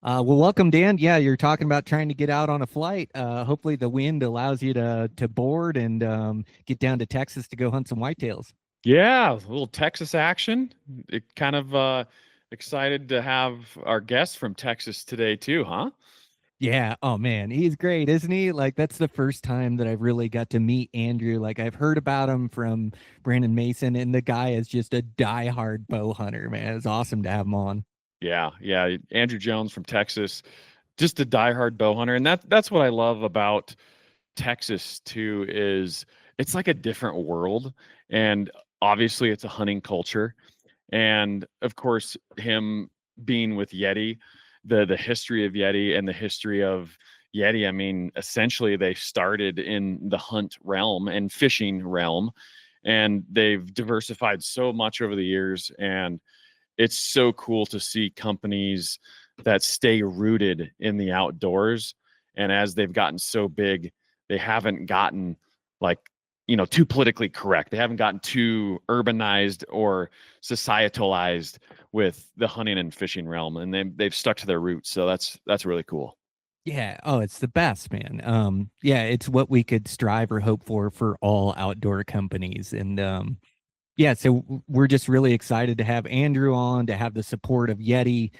Well, welcome, Dan. Yeah, you're talking about trying to get out on a flight. Hopefully, the wind allows you to board and get down to Texas to go hunt some whitetails. Yeah, a little Texas action. It kind of excited to have our guest from Texas today too, huh? Yeah. Oh man, he's great, isn't he? Like that's the first time that I've really got to meet Andrew. Like I've heard about him from Brandon Mason, and the guy is just a diehard bow hunter. Man, it's awesome to have him on. Yeah. Andrew Jones from Texas, just a diehard bow hunter, and that's what I love about Texas too. Is it's like a different world, and obviously it's a hunting culture, and of course him being with Yeti, the history of Yeti and the history of Yeti. I mean, essentially they started in the hunt realm and fishing realm, and they've diversified so much over the years. And it's so cool to see companies that stay rooted in the outdoors. And as they've gotten so big, they haven't gotten like, too politically correct. They haven't gotten too urbanized or societalized with the hunting and fishing realm, and they've stuck to their roots. So that's really cool. Yeah. Oh, it's the best, man. Yeah, it's what we could strive or hope for all outdoor companies. And yeah, so we're just really excited to have Andrew on, to have the support of Yeti.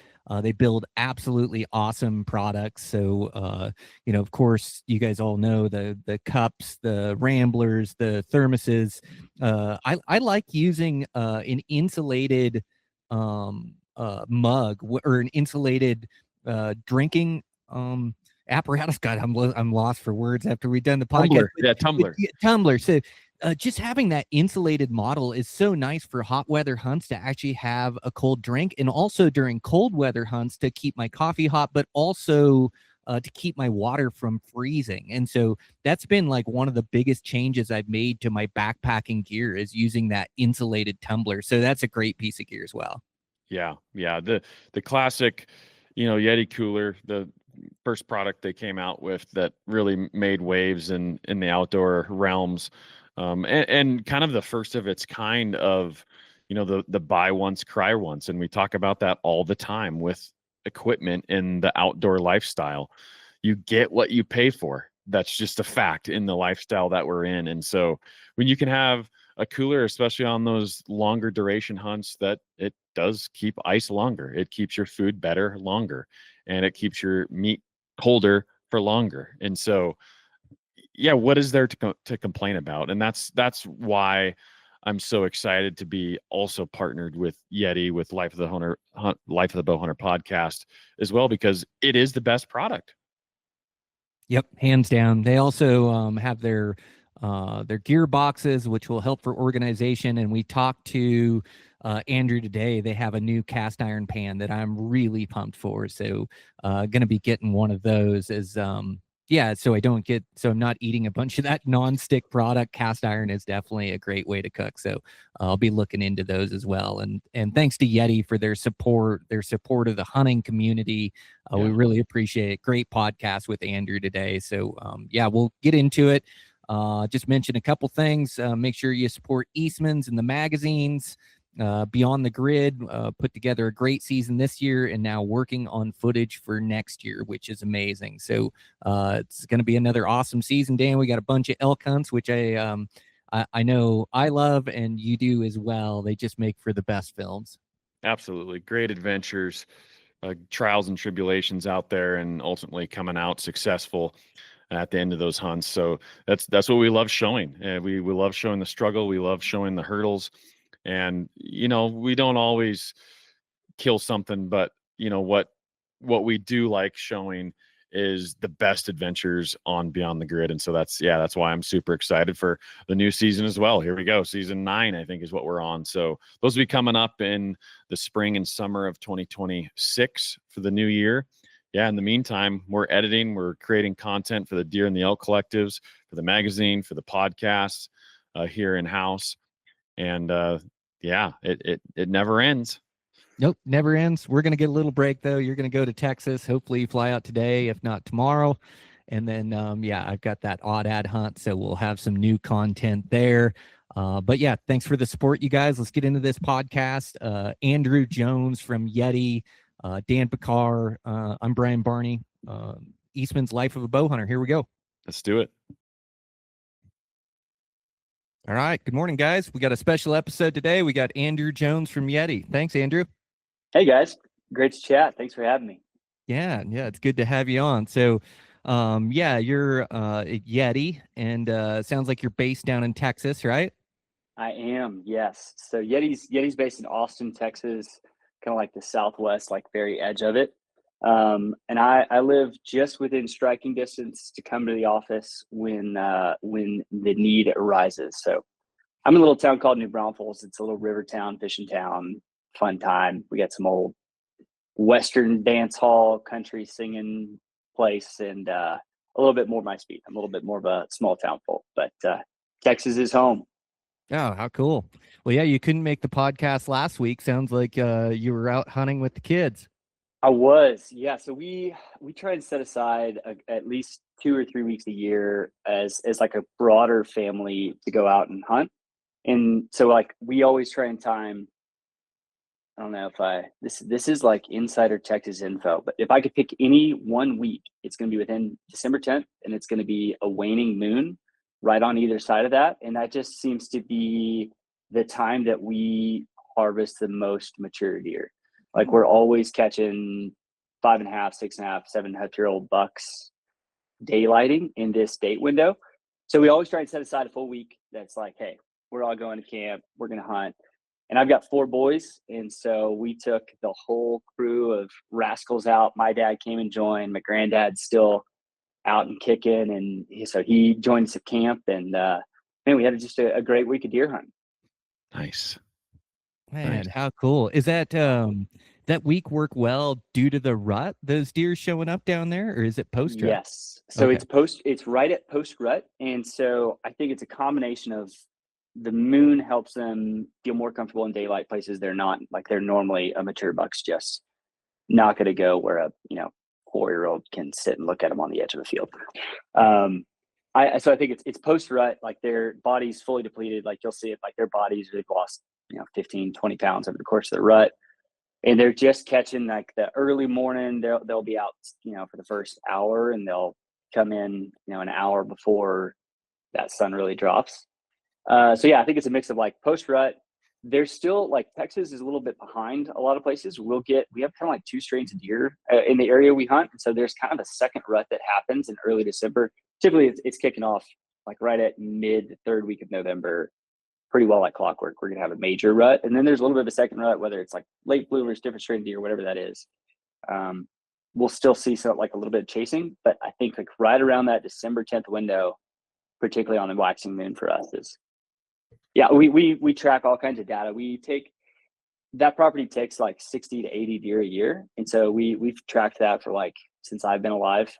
They build absolutely awesome products. So, of course, you guys all know the cups, the ramblers, the thermoses. I like using an insulated mug or an insulated drinking apparatus. God, I'm lost for words after we've done the podcast. Tumbler, yeah, tumbler. Tumbler. So just having that insulated model is so nice for hot weather hunts to actually have a cold drink, and also during cold weather hunts to keep my coffee hot, but also to keep my water from freezing. And so that's been like one of the biggest changes I've made to my backpacking gear is using that insulated tumbler. So that's a great piece of gear as well. Yeah. The classic, Yeti cooler, the first product they came out with that really made waves in the outdoor realms, and kind of the first of its kind of, the buy once, cry once, and we talk about that all the time with equipment in the outdoor lifestyle. You get what you pay for. That's just a fact in the lifestyle that we're in. And so when you can have a cooler, especially on those longer duration hunts, that it does keep ice longer. It keeps your food better longer, and it keeps your meat colder for longer. And so, yeah, what is there to complain about? And that's why I'm so excited to be also partnered with Yeti, with Life of the Bowhunter podcast as well, because it is the best product. Yep, hands down. They also have their gear boxes, which will help for organization. And we talked to Andrew today. They have a new cast iron pan that I'm really pumped for. So going to be getting one of those as yeah, so I'm not eating a bunch of that non-stick product. Cast iron is definitely a great way to cook. So I'll be looking into those as well. And thanks to Yeti for their support of the hunting community. We really appreciate it. Great podcast with Andrew today. So yeah, we'll get into it. Just mention a couple things. Make sure you support Eastmans and the magazines. Beyond the Grid put together a great season this year, and now working on footage for next year, which is amazing. So it's going to be another awesome season, Dan. We got a bunch of elk hunts, which I know I love, and you do as well. They just make for the best films. Absolutely. Great adventures, trials and tribulations out there, and ultimately coming out successful at the end of those hunts. So that's what we love showing. We love showing the struggle. We love showing the hurdles. And, we don't always kill something, but what we do like showing is the best adventures on Beyond the Grid. And so that's why I'm super excited for the new season as well. Here we go. Season 9, I think, is what we're on. So those will be coming up in the spring and summer of 2026 for the new year. Yeah. In the meantime, we're editing, we're creating content for the Deer and the Elk collectives, for the magazine, for the podcast here in house. And it never ends. Nope, never ends. We're going to get a little break, though. You're going to go to Texas. Hopefully you fly out today, if not tomorrow. And then, I've got that odd ad hunt, so we'll have some new content there. But yeah, thanks for the support, you guys. Let's get into this podcast. Andrew Jones from Yeti. Dan Pickar. I'm Brian Barney. Eastman's Life of a Bowhunter. Here we go. Let's do it. All right. Good morning, guys. We got a special episode today. We got Andrew Jones from Yeti. Thanks, Andrew. Hey, guys. Great to chat. Thanks for having me. Yeah, it's good to have you on. So, you're a Yeti, and sounds like you're based down in Texas, right? I am, yes. So Yeti's based in Austin, Texas, kind of like the Southwest, like very edge of it. And I live just within striking distance to come to the office when the need arises. So I'm in a little town called New Braunfels. It's a little river town, fishing town, fun time. We got some old Western dance hall, country singing place, and a little bit more my speed. I'm a little bit more of a small town folk, but Texas is home. Oh, how cool. Well, yeah, you couldn't make the podcast last week. Sounds like you were out hunting with the kids. I was, yeah. So we try and set aside at least 2 or 3 weeks a year as like a broader family to go out and hunt. And so like we always try and time. I don't know if this is like insider Texas info, but if I could pick any 1 week, it's going to be within December 10th, and it's going to be a waning moon right on either side of that. And that just seems to be the time that we harvest the most mature deer. Like we're always catching 5.5, 6.5, 7.5-year-old bucks daylighting in this date window. So we always try and set aside a full week that's like, hey, we're all going to camp, we're going to hunt. And I've got 4 boys, and so we took the whole crew of rascals out. My dad came and joined. My granddad's still out and kicking, and so he joined us at camp. And man, we had just a great week of deer hunting. Nice. Man, Nice. how cool. Is that that week work well due to the rut, those deer showing up down there, or is it post rut? Yes. So Okay. it's right at post rut. And so I think it's a combination of the moon helps them feel more comfortable in daylight places they're not, like they're normally a mature buck's just not going to go where a 4-year-old can sit and look at them on the edge of a field. So I think it's post rut, like their body's fully depleted. Like you'll see it, like their bodies, they've lost 15, 20 pounds over the course of the rut, and they're just catching like the early morning. They'll be out for the first hour, and they'll come in an hour before that sun really drops. So yeah, I think it's a mix of like post rut. There's still like Texas is a little bit behind a lot of places. We have kind of like 2 strains of deer in the area we hunt. And so there's kind of a second rut that happens in early December. Typically it's kicking off like right at mid 3rd week of November, pretty well like clockwork. We're going to have a major rut. And then there's a little bit of a second rut, whether it's like late bloomers, different strain of deer, whatever that is. We'll still see some like a little bit of chasing, but I think like right around that December 10th window, particularly on the waxing moon for us is, yeah, we track all kinds of data. That property takes like 60 to 80 deer a year. And so we've tracked that for like, since I've been alive.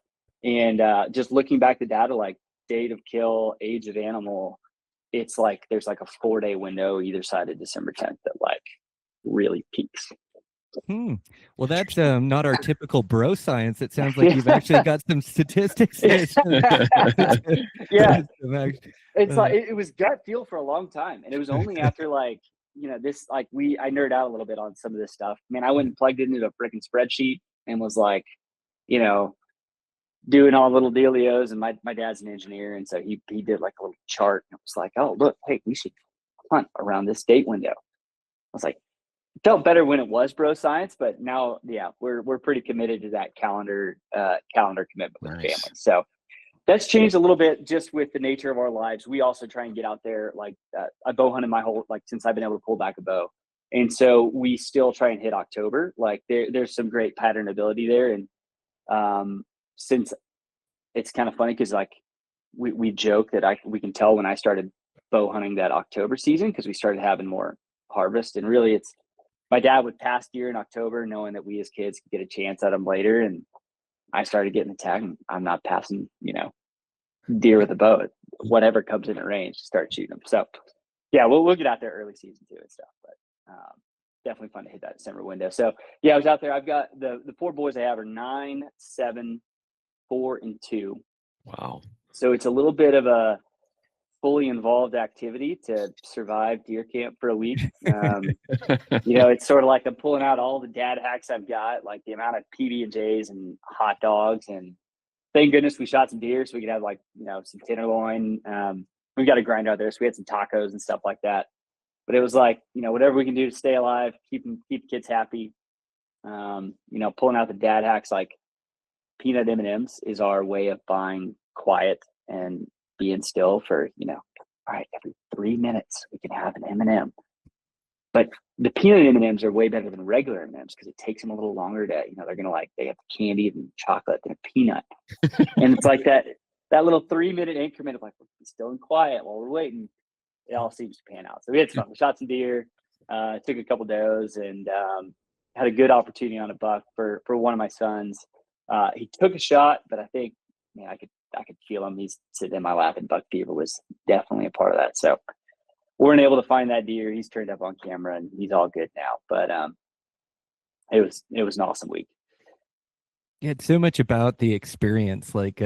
And just looking back the data, like date of kill, age of animal, it's like, there's like a 4-day window either side of December 10th that like really peaks. Well, that's not our typical bro science. It sounds like you've actually got some statistics. Yeah. It's like it was gut feel for a long time, and it was only after like this like I nerd out a little bit on some of this stuff. Man, I went and plugged it into a freaking spreadsheet and was like, doing all little dealios. And my dad's an engineer, and so he did like a little chart, and it was like, oh look, hey, we should hunt around this date window. I was like, it felt better when it was bro science, but now we're pretty committed to that calendar commitment with the family. So that's changed a little bit just with the nature of our lives. We also try and get out there. Like I bow hunted my whole, like since I've been able to pull back a bow. And so we still try and hit October. Like there's some great pattern ability there. And since it's kind of funny because like we joke that we can tell when I started bow hunting that October season because we started having more harvest. And really it's my dad would pass deer in October knowing that we as kids could get a chance at them later. And I started getting the tag, and I'm not passing, deer with a bow. Whatever comes in at range, start shooting them. So, yeah, we'll get out there early season too and stuff. But definitely fun to hit that December window. So, yeah, I was out there. I've got the 4 boys I have are 9, 7, 4, and 2. Wow. So it's a little bit of a fully involved activity to survive deer camp for a week. It's sort of like I'm pulling out all the dad hacks I've got, like the amount of PB&Js and hot dogs. And thank goodness we shot some deer so we could have some tenderloin. We got a grinder out there, so we had some tacos and stuff like that. But it was like, whatever we can do to stay alive, keep kids happy. Pulling out the dad hacks, like peanut M&Ms is our way of buying quiet and being still for, all right, every 3 minutes we can have an M&M. But the peanut M&Ms are way better than regular M&Ms because it takes them a little longer to, they're going to they have candy and chocolate and a peanut. And it's like that little 3 minute increment of like, we're still in quiet while we're waiting. It all seems to pan out. So we had fun. We shot some deer, took a couple does, and had a good opportunity on a buck for one of my sons. He took a shot, but I think, I could feel him. He's sitting in my lap, and buck fever was definitely a part of that. So we weren't able to find that deer. He's turned up on camera, and he's all good now. But it was an awesome week. Yeah, it's so much about the experience, like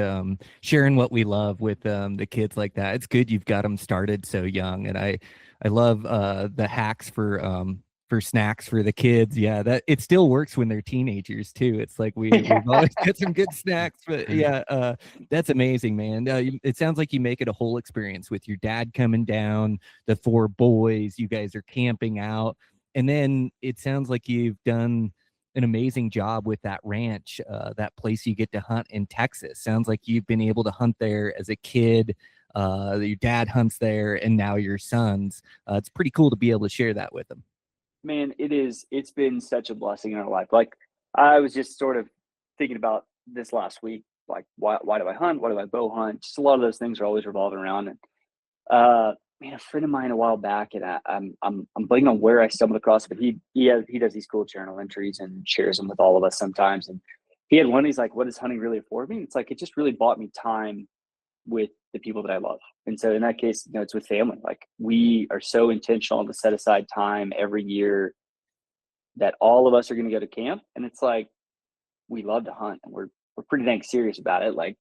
sharing what we love with the kids like that. It's good you've got them started so young, and I love the hacks for snacks for the kids. Yeah, that it still works when they're teenagers too. It's like we've always got some good snacks, but yeah, that's amazing, man. It sounds like you make it a whole experience with your dad coming down, the 4 boys, you guys are camping out, and then it sounds like you've done an amazing job with that ranch, that place you get to hunt in Texas. Sounds like you've been able to hunt there as a kid. Your dad hunts there, and now your sons. It's pretty cool to be able to share that with them. Man, it's been such a blessing in our life. Like, I was just sort of thinking about this last week, like, why do I hunt? Why do I bow hunt? Just a lot of those things are always revolving around. And a friend of mine a while back, and I'm blanking on where I stumbled across it, but he does these cool journal entries and shares them with all of us sometimes. And he had one, he's like, what does hunting really afford me? It's like, it just really bought me time with the people that I love. And so in that case, it's with family. Like, we are so intentional to set aside time every year that all of us are going to go to camp. And it's like, we love to hunt, and we're pretty dang serious about it. Like,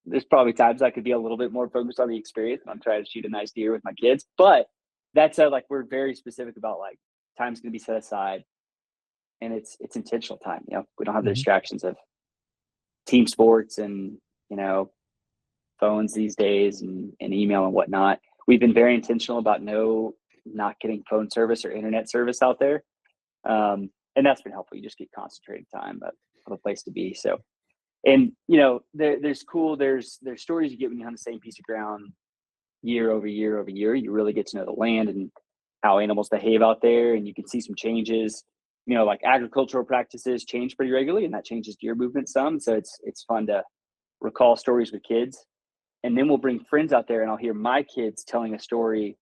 there's probably times I could be a little bit more focused on the experience, and I'm trying to shoot a nice deer with my kids. But that's like, we're very specific about, like, time's going to be set aside, and it's intentional time. We don't have the distractions of team sports and, phones these days and email and whatnot. We've been very intentional about not getting phone service or internet service out there. And that's been helpful. You just get concentrated time of a place to be. So, and there's stories you get when you hunt the same piece of ground year over year over year. You really get to know the land and how animals behave out there, and you can see some changes. Like, agricultural practices change pretty regularly, and that changes deer movement some. So it's fun to recall stories with kids. And then we'll bring friends out there, and I'll hear my kids telling a story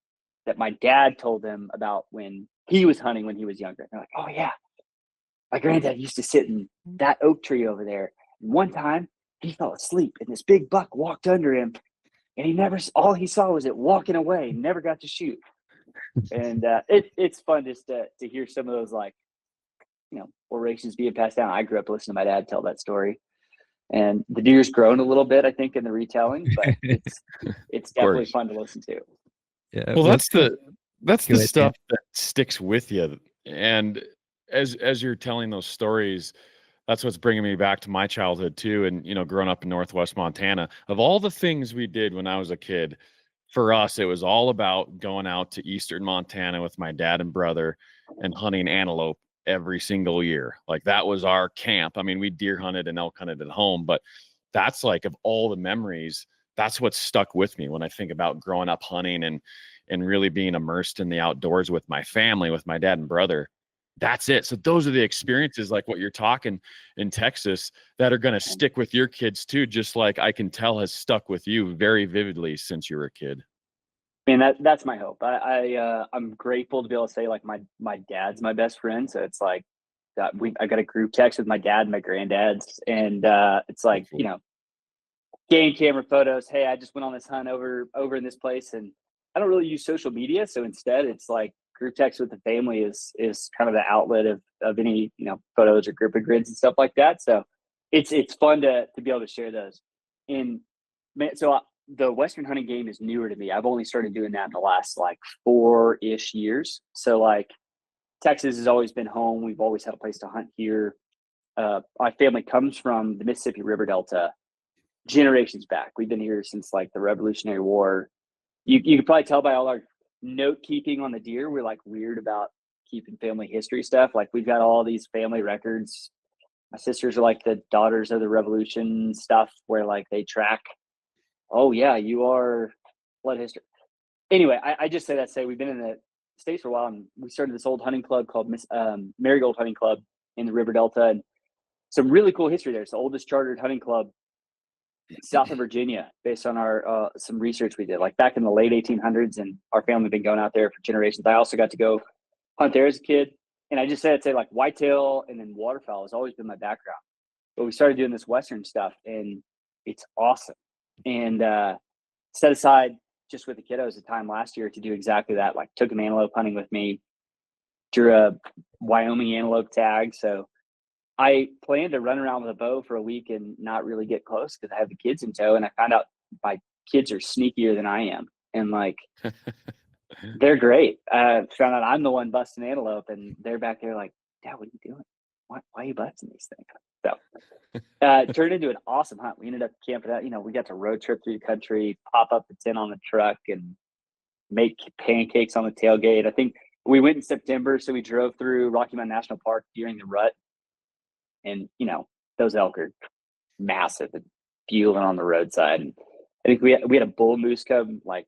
that my dad told them about when he was hunting when he was younger. And they're like, oh yeah, my granddad used to sit in that oak tree over there. And one time he fell asleep, and this big buck walked under him, and all he saw was it walking away, never got to shoot. And it's fun just to hear some of those, like, orations being passed down. I grew up listening to my dad tell that story. And the deer's grown a little bit, I think, in the retelling, but it's definitely fun to listen to. Yeah. Well, that's the stuff that sticks with you. And as you're telling those stories, that's what's bringing me back to my childhood too. And, growing up in Northwest Montana, of all the things we did when I was a kid, for us, it was all about going out to Eastern Montana with my dad and brother and hunting antelope every single year. Like, that was our camp. I mean, we deer hunted and elk hunted at home, but that's, like, of all the memories, that's what's stuck with me when I think about growing up hunting and really being immersed in the outdoors with my family, with my dad and brother. That's it. So those are the experiences, like what you're talking in Texas, that are going to stick with your kids too, just like I can tell has stuck with you very vividly since you were a kid. I mean, that's my hope. I'm grateful to be able to say, like, my dad's my best friend. So it's like that I got a group text with my dad and my granddad's, and it's like, game camera photos. Hey, I just went on this hunt over in this place, and I don't really use social media. So instead, it's like group text with the family is kind of the outlet of any, photos or group of grids and stuff like that. So it's fun to be able to share those. And man, so the Western hunting game is newer to me. I've only started doing that in the last like 4-ish years. So like Texas has always been home. We've always had a place to hunt here. My family comes from the Mississippi River Delta generations back. We've been here since like the Revolutionary War. You could probably tell by all our note keeping on the deer. We're like weird about keeping family history stuff. Like we've got all these family records. My sisters are like the daughters of the Revolution stuff, where like they track. Oh yeah, you are blood history. Anyway, I just say that to say we've been in the States for a while, and we started this old hunting club called Marigold Hunting Club in the River Delta, and some really cool history there. It's the oldest chartered hunting club south of Virginia, based on our some research we did, like back in the late 1800s, and our family had been going out there for generations. I also got to go hunt there as a kid, and I just said, like whitetail and then waterfowl has always been my background. But we started doing this Western stuff, and it's awesome. And set aside just with the kiddos a time last year to do exactly that. Like took them antelope hunting with me, drew a Wyoming antelope tag. So I planned to run around with a bow for a week and not really get close because I have the kids in tow. And I found out my kids are sneakier than I am. And like, they're great. Found out I'm the one busting antelope, and they're back there like, Dad, what are you doing? Why are you busting these things? So turned into an awesome hunt. We ended up camping out. We got to road trip through the country, pop up the tent on the truck, and make pancakes on the tailgate. I think we went in September, so we drove through Rocky Mountain National Park during the rut. And, those elk are massive and fueling on the roadside. And I think we had a bull moose cub, like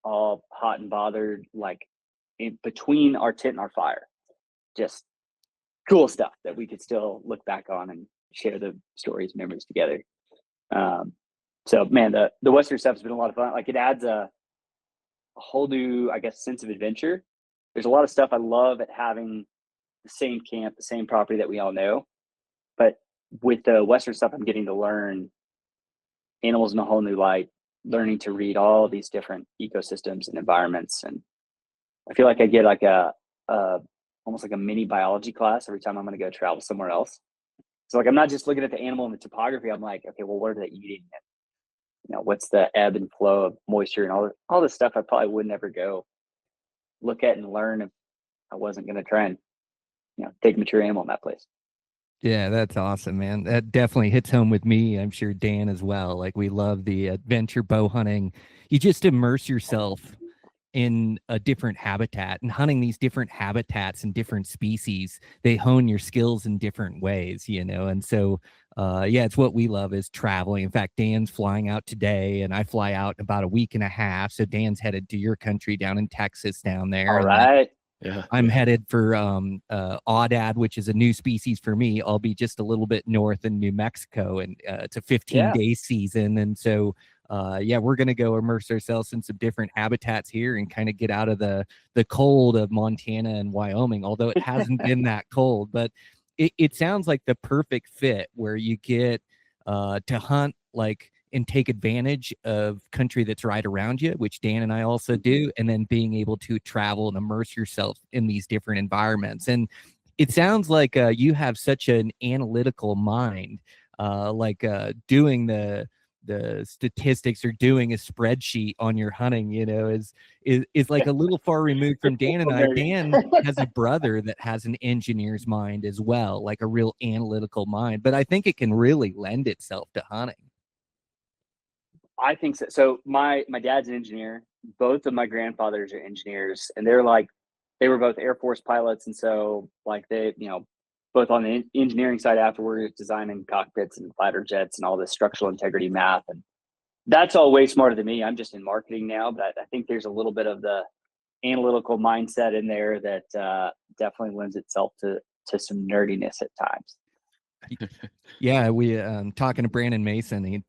all hot and bothered, like in between our tent and our fire. Just cool stuff that we could still look back on and share the stories, memories together. So man, the Western stuff has been a lot of fun. Like it adds a whole new, I guess, sense of adventure. There's a lot of stuff I love at having the same camp, the same property that we all know. But with the Western stuff, I'm getting to learn animals in a whole new light, learning to read all these different ecosystems and environments. And I feel like I get like almost like a mini biology class every time I'm going to go travel somewhere else. So like, I'm not just looking at the animal and the topography. I'm like, okay, well, where are they eating? What's the ebb and flow of moisture and all this stuff I probably would never go look at and learn if I wasn't going to try and, take mature animal in that place. Yeah, that's awesome, man. That definitely hits home with me. I'm sure Dan as well. Like we love the adventure bow hunting. You just immerse yourself in a different habitat, and hunting these different habitats and different species, they hone your skills in different ways, And so, it's what we love is traveling. In fact, Dan's flying out today, and I fly out in about a week and a half. So Dan's headed to your country down in Texas down there. All right. Yeah, I'm headed for Aoudad, which is a new species for me. I'll be just a little bit north in New Mexico, and it's a 15-day season. And so, we're going to go immerse ourselves in some different habitats here and kind of get out of the cold of Montana and Wyoming, although it hasn't been that cold. But it sounds like the perfect fit where you get to hunt and take advantage of country that's right around you, which Dan and I also do, and then being able to travel and immerse yourself in these different environments. And it sounds like you have such an analytical mind, doing the statistics or doing a spreadsheet on your hunting, is like a little far removed from Dan and I. Dan has a brother that has an engineer's mind as well, like a real analytical mind, but I think it can really lend itself to hunting. I think so. So my dad's an engineer. Both of my grandfathers are engineers, and they were both Air Force pilots. And so like they, both on the engineering side afterwards, designing cockpits and fighter jets and all this structural integrity math. And that's all way smarter than me. I'm just in marketing now, but I think there's a little bit of the analytical mindset in there that definitely lends itself to some nerdiness at times. Yeah, we talking to Brandon Mason.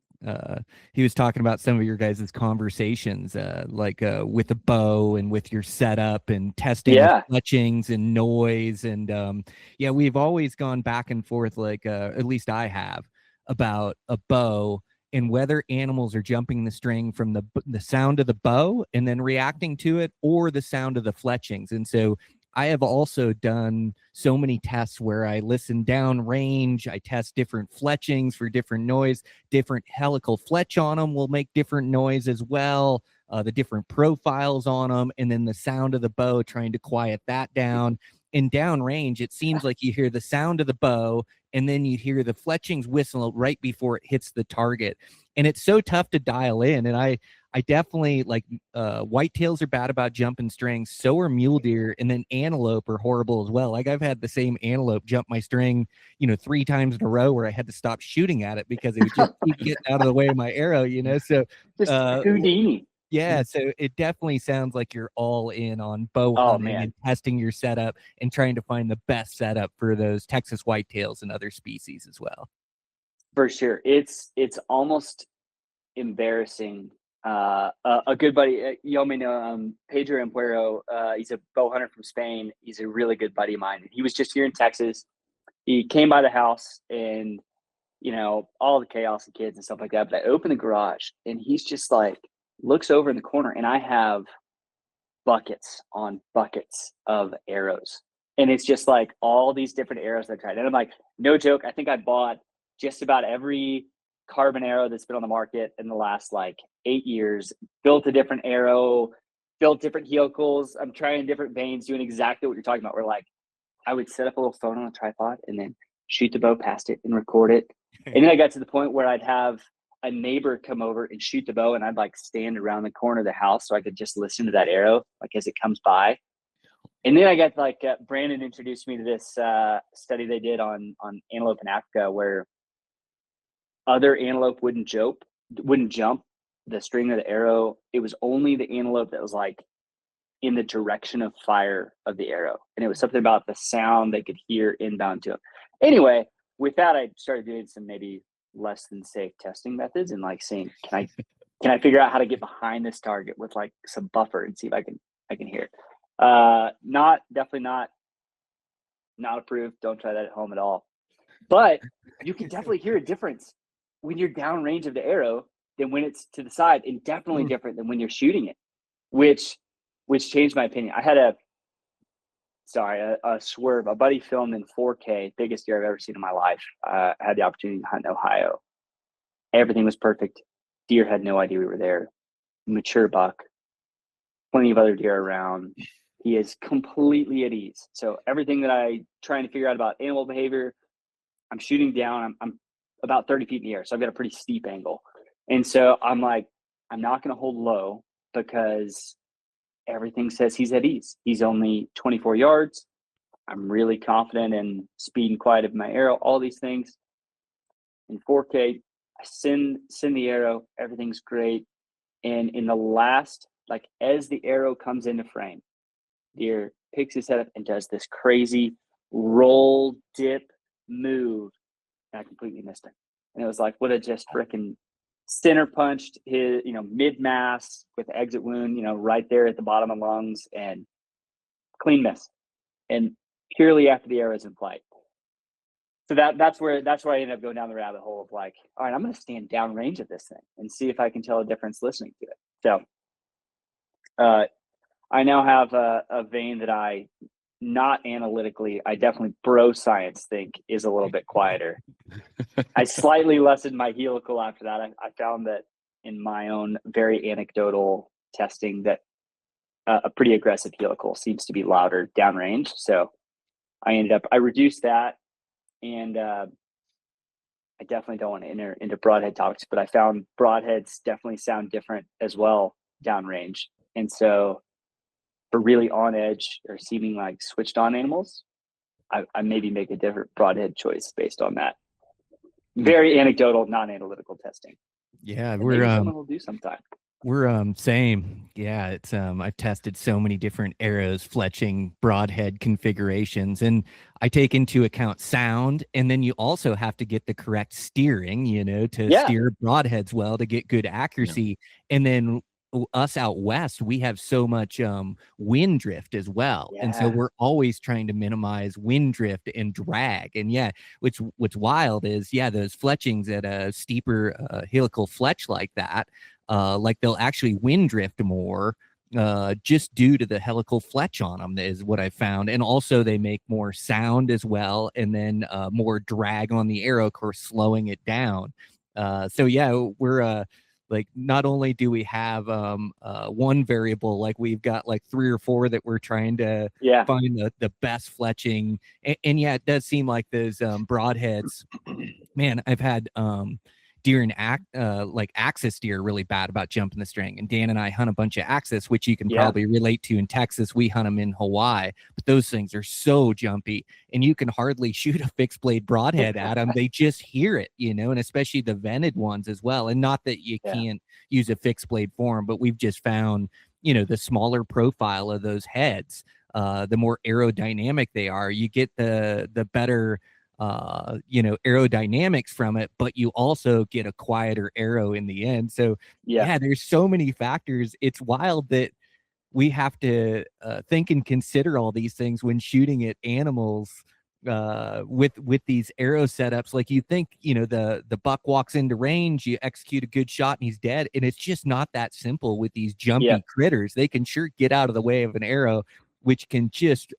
He was talking about some of your guys' conversations, with a bow and with your setup and testing fletchings and noise. And we've always gone back and forth, at least I have, about a bow and whether animals are jumping the string from the sound of the bow and then reacting to it, or the sound of the fletchings. And so I have also done so many tests where I listen down range. I test different fletchings for different noise. Different helical fletch on them will make different noise as well. The different profiles on them, and then the sound of the bow, trying to quiet that down. In downrange, it seems like you hear the sound of the bow, and then you hear the fletchings whistle right before it hits the target. And it's so tough to dial in. And I definitely like whitetails are bad about jumping strings. So are mule deer, and then antelope are horrible as well. Like I've had the same antelope jump my string, 3 times in a row where I had to stop shooting at it because it would just keep getting out of the way of my arrow, So Just Houdini. yeah, so it definitely sounds like you're all in on bow hunting and testing your setup and trying to find the best setup for those Texas whitetails and other species as well. For sure. It's almost embarrassing. A good buddy, you all may know Pedro Ampuero. He's a bow hunter from Spain. He's a really good buddy of mine. He was just here in Texas. He came by the house and, all the chaos and kids and stuff like that. But I opened the garage and he's just like, looks over in the corner and I have buckets on buckets of arrows. And it's just like all these different arrows that I tried. And I'm like, no joke. I think I bought just about every carbon arrow that's been on the market in the last 8 years, built a different arrow, built different helicals. I'm trying different veins, doing exactly what you're talking about. Where I would set up a little phone on a tripod and then shoot the bow past it and record it. And then I got to the point where I'd have a neighbor come over and shoot the bow, and I'd stand around the corner of the house so I could just listen to that arrow as it comes by. And then I got Brandon introduced me to this study they did on antelope in Africa, where other antelope wouldn't jump the string of the arrow. It was only the antelope that was in the direction of fire of the arrow, and it was something about the sound they could hear inbound to them. Anyway, with that, I started doing some maybe less than safe testing methods and seeing can I figure out how to get behind this target with some buffer and see if I can hear it. Definitely not approved. Don't try that at home at all. But you can definitely hear a difference when you're downrange of the arrow than when it's to the side, and definitely different than when you're shooting it, which changed my opinion. I had a swerve. A buddy filmed in 4K, biggest deer I've ever seen in my life. I had the opportunity to hunt in Ohio. Everything was perfect. Deer had no idea we were there. Mature buck. Plenty of other deer around. He is completely at ease. So everything that I trying to figure out about animal behavior, I'm shooting down. I'm about 30 feet in the air, so I've got a pretty steep angle. And so I'm I'm not going to hold low because everything says he's at ease. He's only 24 yards. I'm really confident in speed and quiet of my arrow, all these things. In 4K, I send the arrow. Everything's great. And in the last, as the arrow comes into frame, deer picks his head up and does this crazy roll, dip, move. And I completely missed it. And it was would have just freaking center punched his, mid mass with the exit wound, right there at the bottom of lungs, and clean miss. And purely after the arrow is in flight. So that's where I ended up going down the rabbit hole of all right, I'm going to stand downrange of this thing and see if I can tell a difference listening to it. So I now have a vein that I, not analytically, I definitely bro science think is a little bit quieter. I slightly lessened my helical after that. I found that in my own very anecdotal testing that a pretty aggressive helical seems to be louder downrange. So I reduced that, and I definitely don't want to enter into broadhead topics, but I found broadheads definitely sound different as well downrange. And so for really on edge or seeming switched on animals, I maybe make a different broadhead choice based on that. Very anecdotal, non-analytical testing. Yeah, someone will do sometime. We're same. Yeah, it's I've tested so many different arrows, fletching, broadhead configurations, and I take into account sound, and then you also have to get the correct steering, to steer broadheads well to get good accuracy. Yeah. And then us out west, we have so much wind drift as well. Yeah. And so we're always trying to minimize wind drift and drag. And what's wild is, those fletchings at a steeper helical fletch like that, they'll actually wind drift more just due to the helical fletch on them is what I found. And also they make more sound as well, and then more drag on the arrow, of course, slowing it down. So yeah, we're like, not only do we have one variable, like we've got like 3 or 4 that we're trying to find the best fletching. And yeah, it does seem like those broadheads, man, I've had deer and like axis deer really bad about jumping the string. And Dan and I hunt a bunch of axis, which you can probably relate to in Texas. We hunt them in Hawaii, but those things are so jumpy, and you can hardly shoot a fixed blade broadhead at them. They just hear it, you know, and especially the vented ones as well. And not that you can't use a fixed blade for them, but we've just found, you know, the smaller profile of those heads, the more aerodynamic they are, you get the better you know, aerodynamics from it, but you also get a quieter arrow in the end. So yeah, there's so many factors. It's wild that we have to think and consider all these things when shooting at animals with these arrow setups. Like, you think, you know, the buck walks into range, you execute a good shot and he's dead, and it's just not that simple with these jumpy critters. They can sure get out of the way of an arrow, which can just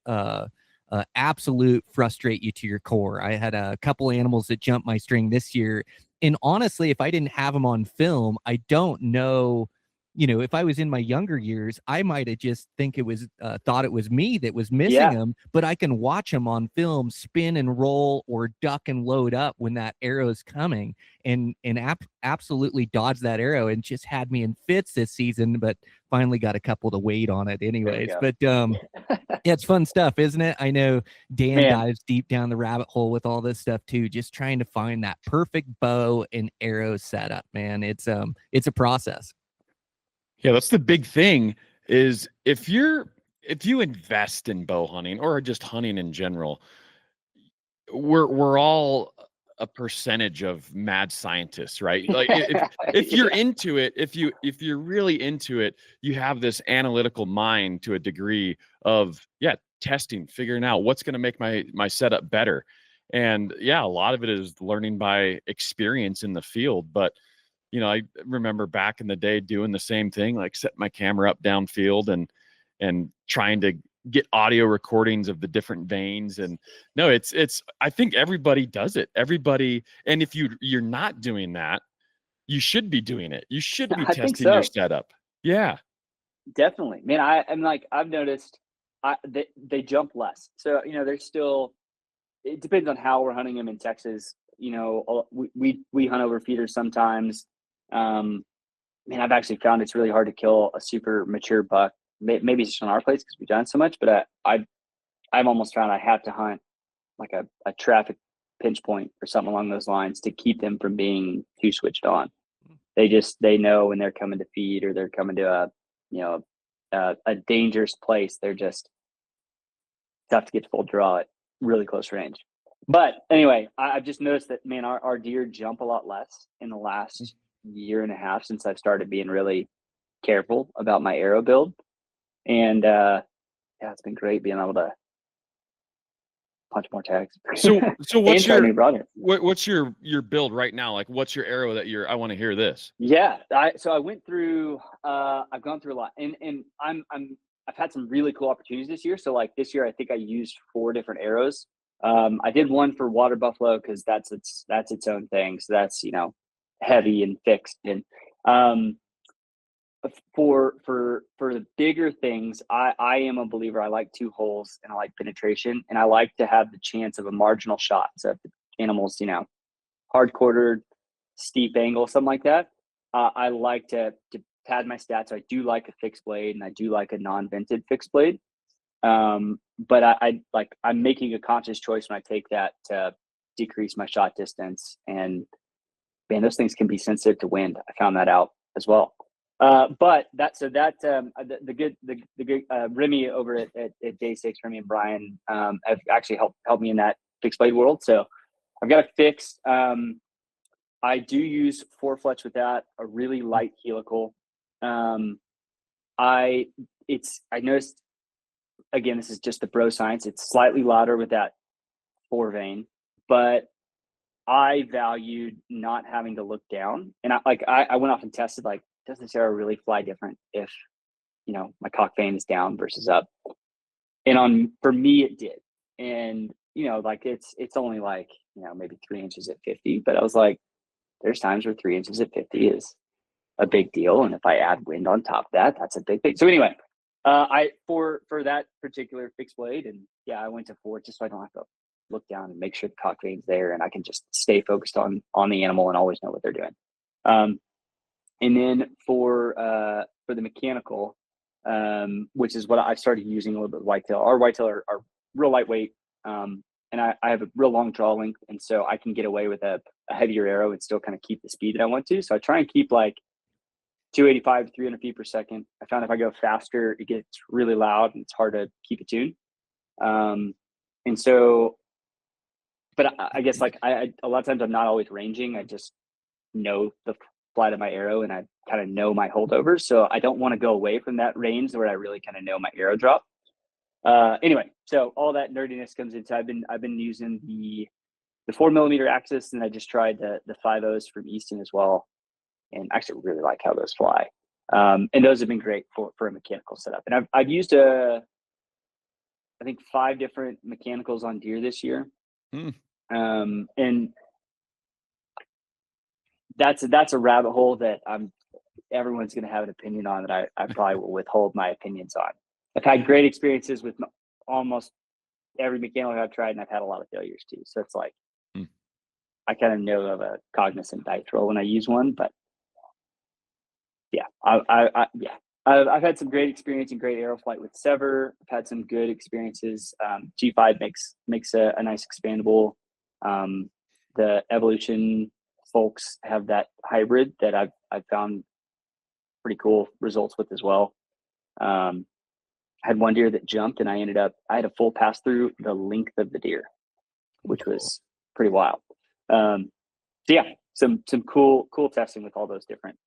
absolute frustrate you to your core. I had a couple animals that jumped my string this year, and honestly, if I didn't have them on film, I don't know, you know, if I was in my younger years, I might have just thought it was me that was missing them. But I can watch them on film spin and roll or duck and load up when that arrow is coming, and absolutely dodge that arrow, and just had me in fits this season, but finally got a couple to wait on it anyways. But yeah, it's fun stuff, isn't it? I know Dan dives deep down the rabbit hole with all this stuff too, just trying to find that perfect bow and arrow setup, man. It's a process. Yeah, that's the big thing, is if you invest in bow hunting or just hunting in general, we're all a percentage of mad scientists, right? Like, if you're into it, if you're really into it, you have this analytical mind to a degree of testing, figuring out what's going to make my setup better. And yeah, a lot of it is learning by experience in the field. But you know, I remember back in the day doing the same thing, like setting my camera up downfield and trying to get audio recordings of the different veins. And no, it's I think everybody does it. Everybody. And if you're not doing that, you should be doing it. You should be testing your setup. Yeah, definitely, man. I'm like, I've noticed they jump less. So, you know, there's still, it depends on how we're hunting them in Texas. You know, we hunt over feeders sometimes. Man, I've actually found it's really hard to kill a super mature buck. Maybe it's just on our place because we've done so much, but I've almost found I have to hunt like a traffic pinch point or something along those lines to keep them from being too switched on. They know when they're coming to feed, or they're coming to a dangerous place. They're just tough to get to full draw at really close range. But anyway, I've just noticed that, man, our deer jump a lot less in the last year and a half since I've started being really careful about my arrow build. And it's been great being able to punch more tags. So what's your build right now? Like, what's your arrow that I want to hear this? Yeah, I went through. I've gone through a lot, and I've had some really cool opportunities this year. So like this year, I think I used 4 different arrows. I did one for water buffalo because that's its own thing. So that's, you know, heavy and fixed. And for the bigger things, I am a believer. I like 2 holes and I like penetration, and I like to have the chance of a marginal shot. So if the animal's, you know, hard quartered, steep angle, something like that, I like to pad my stats. So I do like a fixed blade, and I do like a non-vented fixed blade. But I'm making a conscious choice when I take that to decrease my shot distance. And man, those things can be sensitive to wind. I found that out as well. But the good Remy over at Day 6, Remy and Brian, have actually helped me in that fixed blade world. So I've got a fix. I do use 4 fletch with that, a really light helical. I noticed, again, this is just the bro science. It's slightly louder with that 4 vein, but I valued not having to look down. And I went off and tested, like, does this arrow really fly different if my cock vane is down versus up. And for me, it did. And, like it's only like, maybe 3 inches at 50, but I was like, there's times where 3 inches at 50 is a big deal. And if I add wind on top of that, that's a big thing. So anyway, for that particular fixed blade, and I went to 4 just so I don't have to look down and make sure the cock vane's there, and I can just stay focused on the animal and always know what they're doing. And then for the mechanical, which is what I started using a little bit of whitetail. Our whitetail are real lightweight, and I have a real long draw length, and so I can get away with a heavier arrow and still kind of keep the speed that I want to. So I try and keep like 285 to 300 feet per second. I found if I go faster, it gets really loud and it's hard to keep a tune. And so, but I guess like I a lot of times I'm not always ranging. I just know the flight of my arrow and I kind of know my holdovers. So I don't want to go away from that range where I really kind of know my arrow drop. Anyway, so all that nerdiness comes into, I've been using the 4mm axis, and I just tried the 5.0s from Easton as well. And I actually really like how those fly. And those have been great for a mechanical setup. And I've used I think 5 different mechanicals on deer this year. And that's a rabbit hole that everyone's going to have an opinion on that I probably will withhold my opinions on. I've had great experiences with almost every mechanical I've tried, and I've had a lot of failures too. So it's like, I kind of know of a cognizant dice roll when I use one, but I've had some great experience and great arrow flight with Sever. I've had some good experiences. G5 makes a nice expandable. The Evolution folks have that hybrid that I've found pretty cool results with as well. I had one deer that jumped, and I had a full pass through the length of the deer, which was pretty wild. Some cool testing with all those different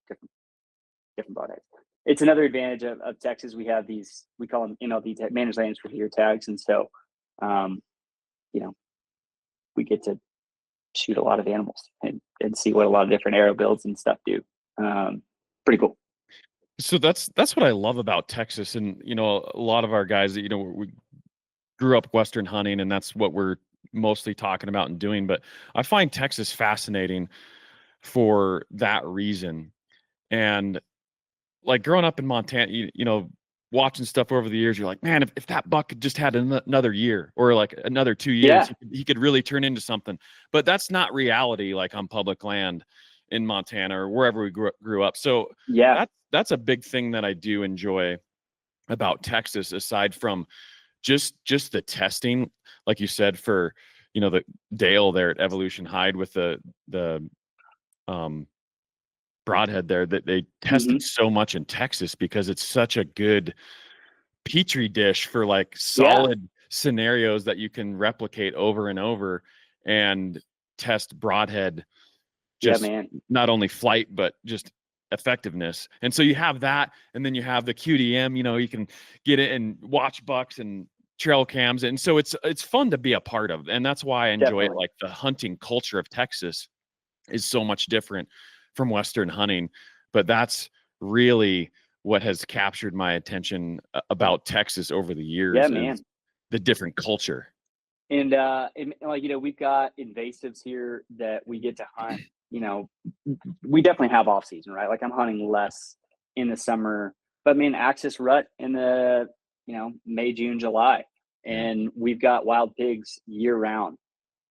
broadheads. It's another advantage of Texas. We have these, we call them MLD managed lands for deer tags, and so we get to shoot a lot of animals and see what a lot of different arrow builds and stuff do. Pretty cool. So that's what I love about Texas. And, a lot of our guys that, we grew up Western hunting, and that's what we're mostly talking about and doing. But I find Texas fascinating for that reason. And like growing up in Montana, watching stuff over the years, you're like, man, if that buck had just had another year or like another 2 years, he could really turn into something. But that's not reality, like on public land in Montana or wherever we grew up. So that's a big thing that I do enjoy about Texas, aside from just the testing, like you said, for the Dale there at Evolution Hide with the broadhead there, that they tested so much in Texas because it's such a good petri dish for like solid scenarios that you can replicate over and over and test broadhead, just not only flight, but just effectiveness. And so you have that, and then you have the QDM, you can get it and watch bucks and trail cams. And so it's fun to be a part of. And that's why I enjoy it. Like the hunting culture of Texas is so much different from Western hunting, but that's really what has captured my attention about Texas over the years. Is the different culture. And like, we've got invasives here that we get to hunt. We definitely have off season, right? Like I'm hunting less in the summer, but access rut in the, May, June, July, and we've got wild pigs year round.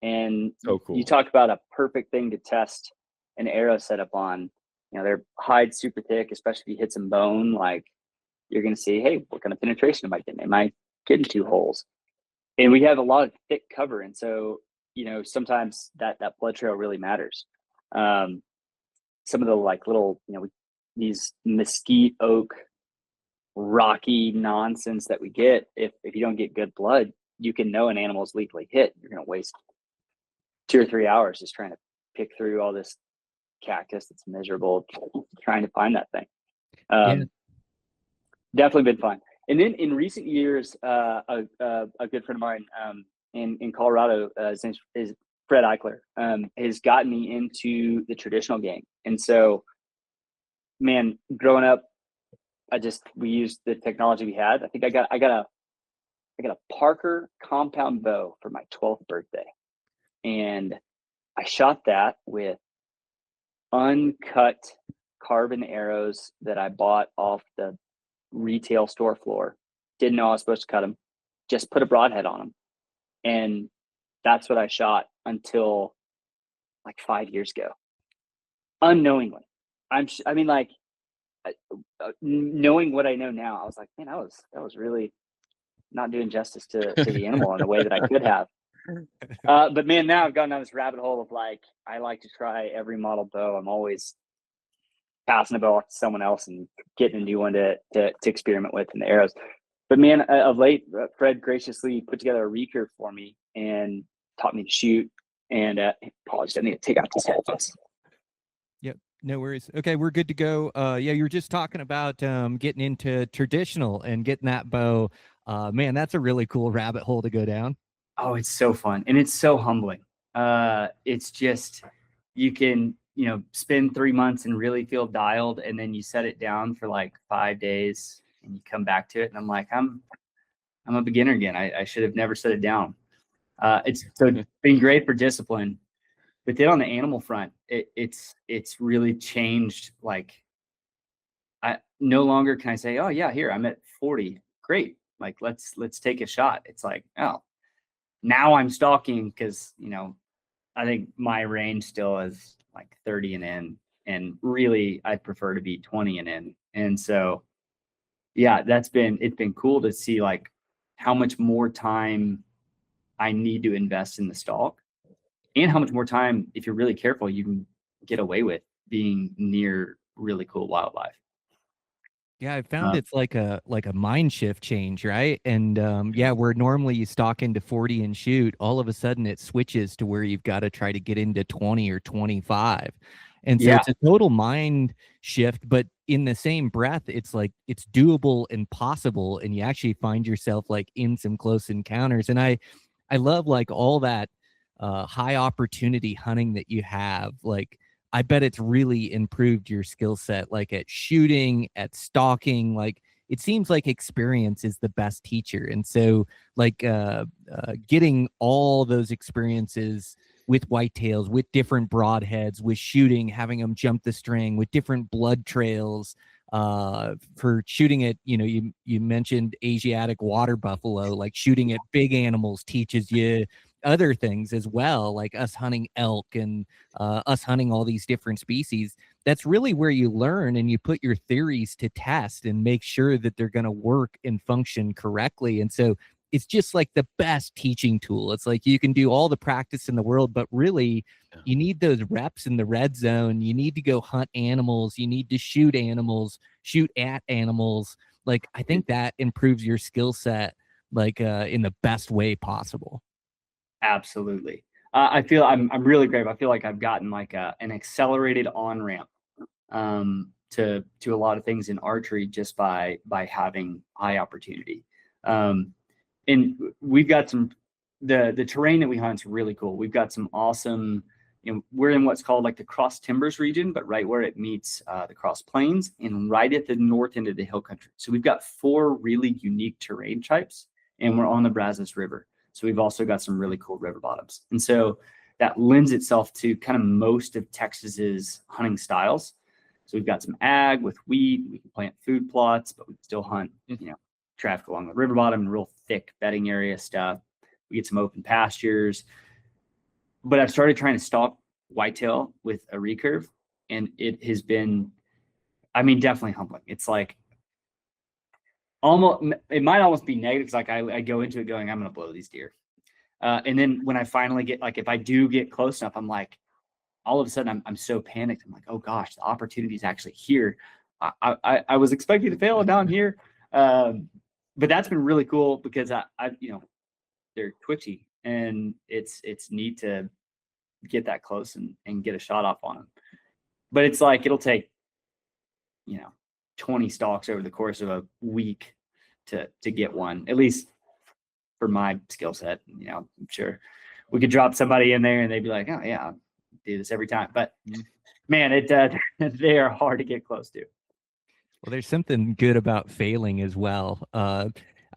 And so cool. You talk about a perfect thing to test an arrow setup on. Their hide's super thick, especially if you hit some bone, like you're going to see, hey, what kind of penetration am I getting? Am I getting 2 holes? And we have a lot of thick cover. And so, sometimes that blood trail really matters. Some of the like little, these mesquite oak, rocky nonsense that we get, if you don't get good blood, you can know an animal's lethally hit. You're going to waste 2 or 3 hours just trying to pick through all this cactus that's miserable, trying to find that thing. Definitely been fun. And then in recent years, a good friend of mine in Colorado, his name is Fred Eichler, has gotten me into the traditional game. And so, man, growing up we used the technology we had. I think I got a Parker compound bow for my 12th birthday, and I shot that with uncut carbon arrows that I bought off the retail store floor. Didn't know I was supposed to cut them. Just put a broadhead on them, and that's what I shot until like 5 years ago, unknowingly. I mean, like, knowing what I know now, I was like, man, that was really not doing justice to the animal in the way that I could have. But man, now I've gone down this rabbit hole of like, I like to try every model bow. I'm always passing a bow off to someone else and getting a new one to experiment with in the arrows. But man, of late, Fred graciously put together a recurve for me and taught me to shoot. And apologies, I need to take out these headphones. Yep, no worries. Okay, we're good to go. Yeah, you were just talking about getting into traditional and getting that bow. Man, that's a really cool rabbit hole to go down. Oh, it's so fun. And it's so humbling. It's just, you can, spend 3 months and really feel dialed. And then you set it down for like 5 days and you come back to it. And I'm like, I'm a beginner again. I should have never set it down. It's been great for discipline. But then on the animal front, it's really changed. Like, I no longer can I say, oh yeah, here, I'm at 40. Great. Like, let's take a shot. It's like, oh, now I'm stalking because, I think my range still is like 30 and in, and really I'd prefer to be 20 and in. And so, yeah, it's been cool to see like how much more time I need to invest in the stalk, and how much more time, if you're really careful, you can get away with being near really cool wildlife. Yeah, I found it's like a mind shift change, right? And yeah, where normally you stalk into 40 and shoot, all of a sudden it switches to where you've got to try to get into 20 or 25. And so it's a total mind shift, but in the same breath, it's like it's doable and possible, and you actually find yourself like in some close encounters. And I love like all that high opportunity hunting that you have. Like, I bet it's really improved your skill set, like at shooting, at stalking. Like, it seems like experience is the best teacher. And so like getting all those experiences with whitetails, with different broadheads, with shooting, having them jump the string, with different blood trails, for shooting at, you mentioned Asiatic water buffalo, like shooting at big animals teaches you other things as well, like us hunting elk and us hunting all these different species. That's really where you learn and you put your theories to test and make sure that they're going to work and function correctly. And so it's just like the best teaching tool. It's like you can do all the practice in the world, but really you need those reps in the red zone. You need to go hunt animals. You need to shoot animals, shoot at animals. Like, I think that improves your skill set, like in the best way possible. Absolutely. I feel I'm really great. I feel like I've gotten like an accelerated on ramp to a lot of things in archery just by having high opportunity. And we've got the terrain that we hunt is really cool. We've got some awesome, we're in what's called like the Cross Timbers region, but right where it meets the Cross Plains and right at the north end of the hill country. So we've got 4 really unique terrain types, and we're on the Brazos River. So we've also got some really cool river bottoms. And so that lends itself to kind of most of Texas's hunting styles. So we've got some ag with wheat, we can plant food plots, but we can still hunt, traffic along the river bottom and real thick bedding area stuff. We get some open pastures. But I've started trying to stalk whitetail with a recurve, and it has been, definitely humbling. It's like, it might almost be negative, because like I go into it going, I'm going to blow these deer. And then when I finally get, like, if I do get close enough, I'm like, all of a sudden I'm so panicked. I'm like, oh gosh, the opportunity is actually here. I was expecting to fail down here. But that's been really cool because they're twitchy, and it's neat to get that close and get a shot off on them. But it's like, it'll take, 20 stalks over the course of a week to get one, at least for my skill set. I'm sure we could drop somebody in there and they'd be like, oh yeah, I'll do this every time. But man, they are hard to get close to. Well, there's something good about failing as well.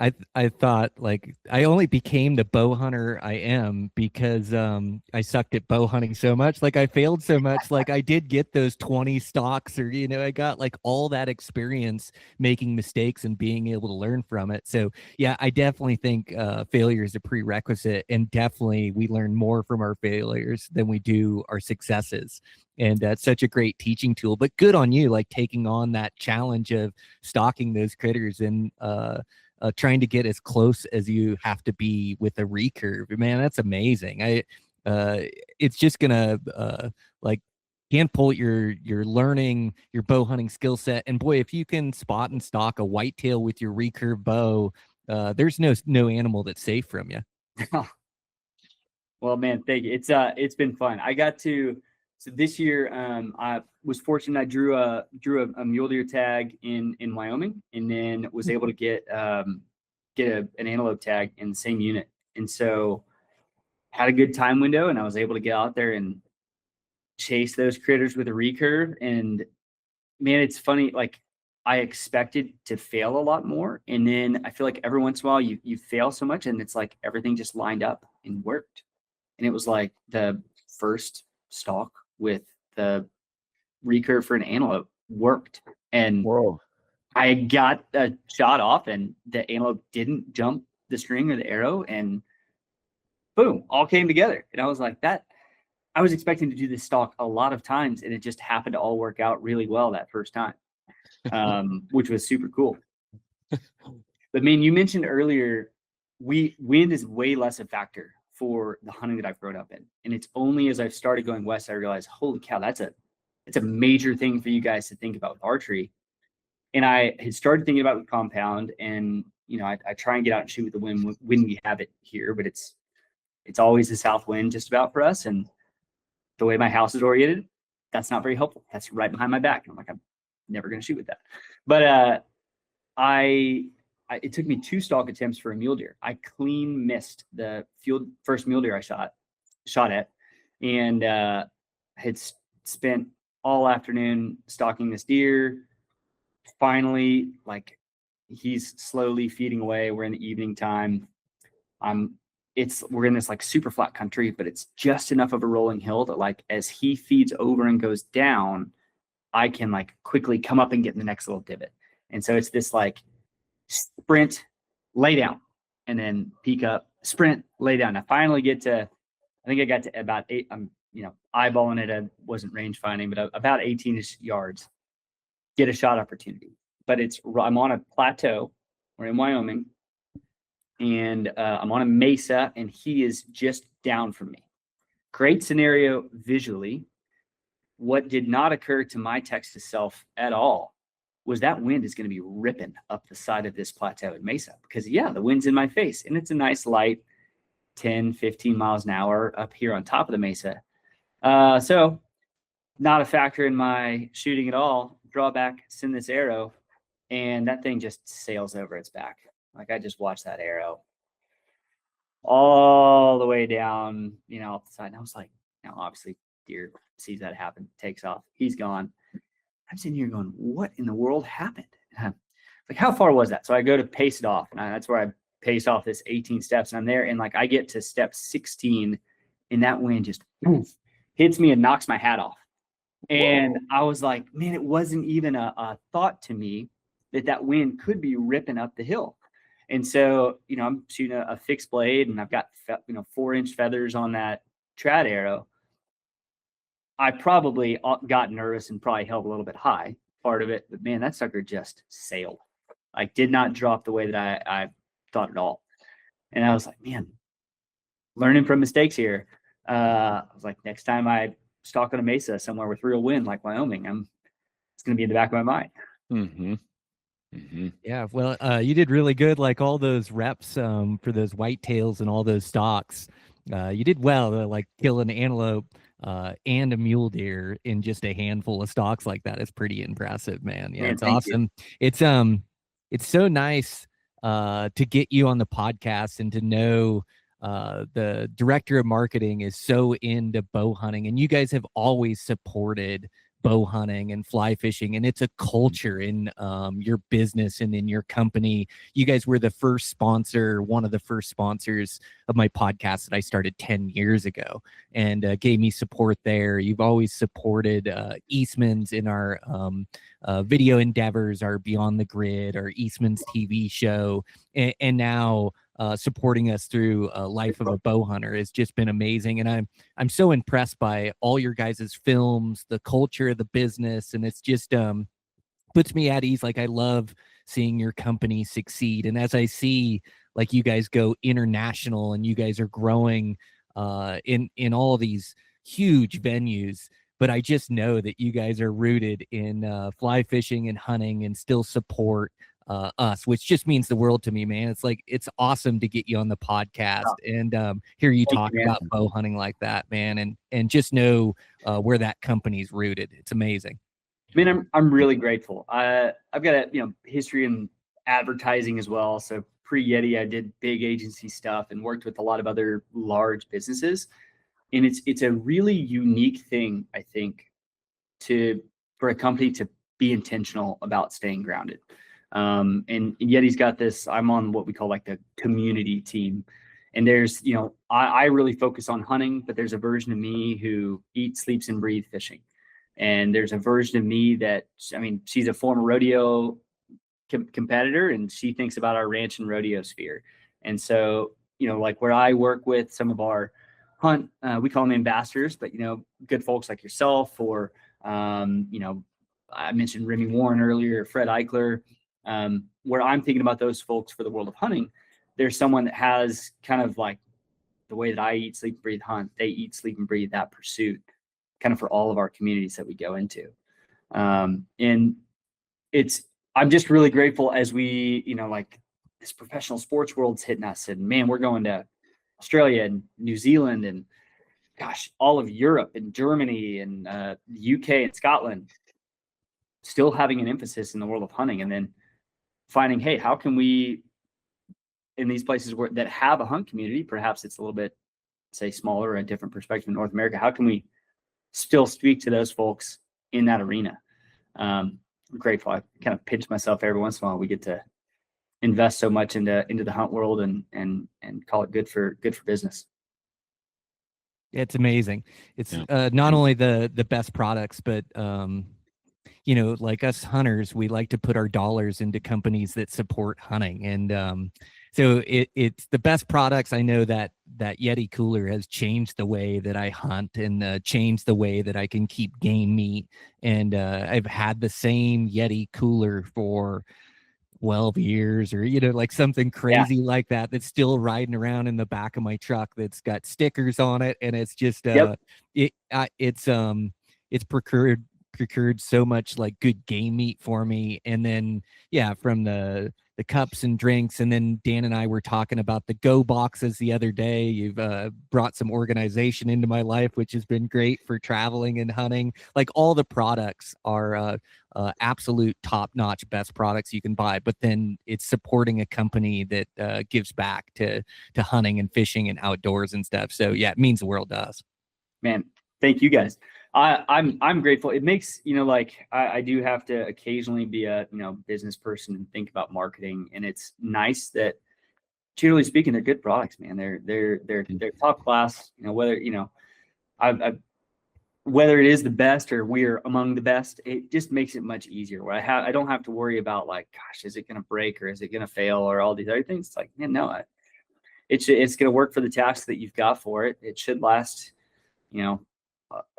I thought like I only became the bow hunter I am because I sucked at bow hunting so much. Like I failed so much. Like I did get those 20 stalks, or I got like all that experience making mistakes and being able to learn from it. So yeah, I definitely think failure is a prerequisite, and definitely we learn more from our failures than we do our successes. And that's such a great teaching tool. But good on you, like taking on that challenge of stalking those critters and trying to get as close as you have to be with a recurve. Man, that's amazing. It's just gonna like catapult your learning, your bow hunting skill set. And boy, if you can spot and stalk a whitetail with your recurve bow, there's no animal that's safe from you. Well, man, thank you. It's been fun. So this year, I was fortunate. I drew a mule deer tag in Wyoming, and then was able to get an antelope tag in the same unit. And so had a good time window, and I was able to get out there and chase those critters with a recurve. And man, it's funny. Like I expected to fail a lot more, and then I feel like every once in a while you fail so much, and it's like everything just lined up and worked. And it was like the first stalk with the recurve for an antelope worked, and Whoa. I got a shot off, and the antelope didn't jump the string or the arrow, and boom, all came together. And I was like, that I was expecting to do this stalk a lot of times, and it just happened to all work out really well that first time, which was super cool. But man, you mentioned earlier, wind is way less a factor for the hunting that I've grown up in. And it's only as I've started going west, I realized, holy cow, it's a major thing for you guys to think about with archery. And I had started thinking about the compound, and I try and get out and shoot with the wind when we have it here, but it's always the south wind just about for us. And the way my house is oriented, that's not very helpful. That's right behind my back. And I'm like, I'm never going to shoot with that. But it took me 2 stalk attempts for a mule deer. I clean missed the first mule deer I shot at, and had spent all afternoon stalking this deer. Finally, like he's slowly feeding away. We're in the evening time. We're in this like super flat country, but it's just enough of a rolling hill that like as he feeds over and goes down, I can like quickly come up and get in the next little divot. And so it's this like sprint, lay down, and then peek up, sprint, lay down. I finally I think I got to about 8. I'm eyeballing it. I wasn't range finding, but about 18-ish yards, get a shot opportunity. But I'm on a plateau. We're in Wyoming, and I'm on a mesa, and he is just down from me. Great scenario visually. What did not occur to my Texas self at all was that wind is going to be ripping up the side of this plateau at mesa, because the wind's in my face, and it's a nice light 10, 15 miles an hour up here on top of the mesa. So not a factor in my shooting at all. Draw back, send this arrow, and that thing just sails over its back. Like I just watched that arrow all the way down, off the side. And I was like, obviously deer sees that happen, takes off, he's gone. I'm sitting here going, what in the world happened? Like, how far was that? So I go to pace it off, and that's where I pace off this 18 steps, and I'm there, and like I get to step 16, and that wind just hits me and knocks my hat off. And I was like, man, it wasn't even a thought to me that wind could be ripping up the hill. And so, I'm shooting a fixed blade, and I've got 4-inch feathers on that trad arrow. I probably got nervous and probably held a little bit high, part of it, but man, that sucker just sailed. Like did not drop the way that I thought at all. And I was like, man, learning from mistakes here. I was like, next time I stalk on a mesa somewhere with real wind like Wyoming, it's going to be in the back of my mind. Mm-hmm. Mm-hmm. Yeah, well, you did really good. Like all those reps for those whitetails and all those stalks, you did well to like kill an antelope and a mule deer in just a handful of stalks like that. Is pretty impressive, man. Yeah, it's awesome. It's so nice to get you on the podcast and to know the director of marketing is so into bow hunting, and you guys have always supported bow hunting and fly fishing, and it's a culture in your business and in your company. You guys were the first sponsor, one of the first sponsors of my podcast that I started 10 years ago, and gave me support there. You've always supported Eastmans in our video endeavors, our Beyond the Grid, our Eastmans TV show, and now supporting us through Life of a Bow Hunter has just been amazing. And I'm so impressed by all your guys' films, the culture of the business, and it's just puts me at ease. Like, I love seeing your company succeed. And as I see, like, you guys go international and you guys are growing in all of these huge venues, but I just know that you guys are rooted in fly fishing and hunting and still support us, which just means the world to me, man. It's like, it's awesome to get you on the podcast and hear you talk about bow hunting like that, man, and just know where that company's rooted. It's amazing. I mean, I'm really grateful. I've got a history in advertising as well. So pre-Yeti, I did big agency stuff and worked with a lot of other large businesses. And it's a really unique thing, I think, for a company to be intentional about staying grounded. And Yeti's got this. I'm on what we call like the community team, and there's I really focus on hunting, but there's a version of me who eats, sleeps, and breathes fishing, and there's a version of me that, I mean, she's a former rodeo competitor, and she thinks about our ranch and rodeo sphere. And so like where I work with some of our hunt, we call them ambassadors, but good folks like yourself, or I mentioned Remy Warren earlier, Fred Eichler. Where I'm thinking about those folks for the world of hunting, there's someone that has kind of like the way that I eat, sleep, breathe, hunt. They eat, sleep, and breathe that pursuit, kind of for all of our communities that we go into. And I'm just really grateful as we, like, this professional sports world's hitting us, and man, we're going to Australia and New Zealand and gosh, all of Europe and Germany and the UK and Scotland, still having an emphasis in the world of hunting, and then finding, hey, how can we, in these places that have a hunt community, perhaps it's a little bit, say, smaller or a different perspective in North America, how can we still speak to those folks in that arena? I'm grateful. I kind of pinch myself every once in a while. We get to invest so much into the hunt world and call it good for business. It's amazing. It's not only the best products, but like us hunters, we like to put our dollars into companies that support hunting. And so it's the best products. I know that Yeti cooler has changed the way that I hunt and changed the way that I can keep game meat. And I've had the same Yeti cooler for 12 years or, like something crazy like that, that's still riding around in the back of my truck, that's got stickers on it. And it's just, it's procured so much like good game meat for me. And then from the cups and drinks, and then Dan and I were talking about the go boxes the other day. You've brought some organization into my life, which has been great for traveling and hunting. Like, all the products are absolute top-notch best products you can buy, but then it's supporting a company that gives back to hunting and fishing and outdoors and stuff. So it means the world to us. Man, thank you guys. I'm grateful. It makes, I do have to occasionally be a, business person and think about marketing. And it's nice that, generally speaking, they're good products, man. They're top class, whether it is the best or we're among the best, it just makes it much easier. Where I don't have to worry about, like, gosh, is it going to break or is it going to fail or all these other things. It's like, man, no, it's going to work for the task that you've got for it. It should last,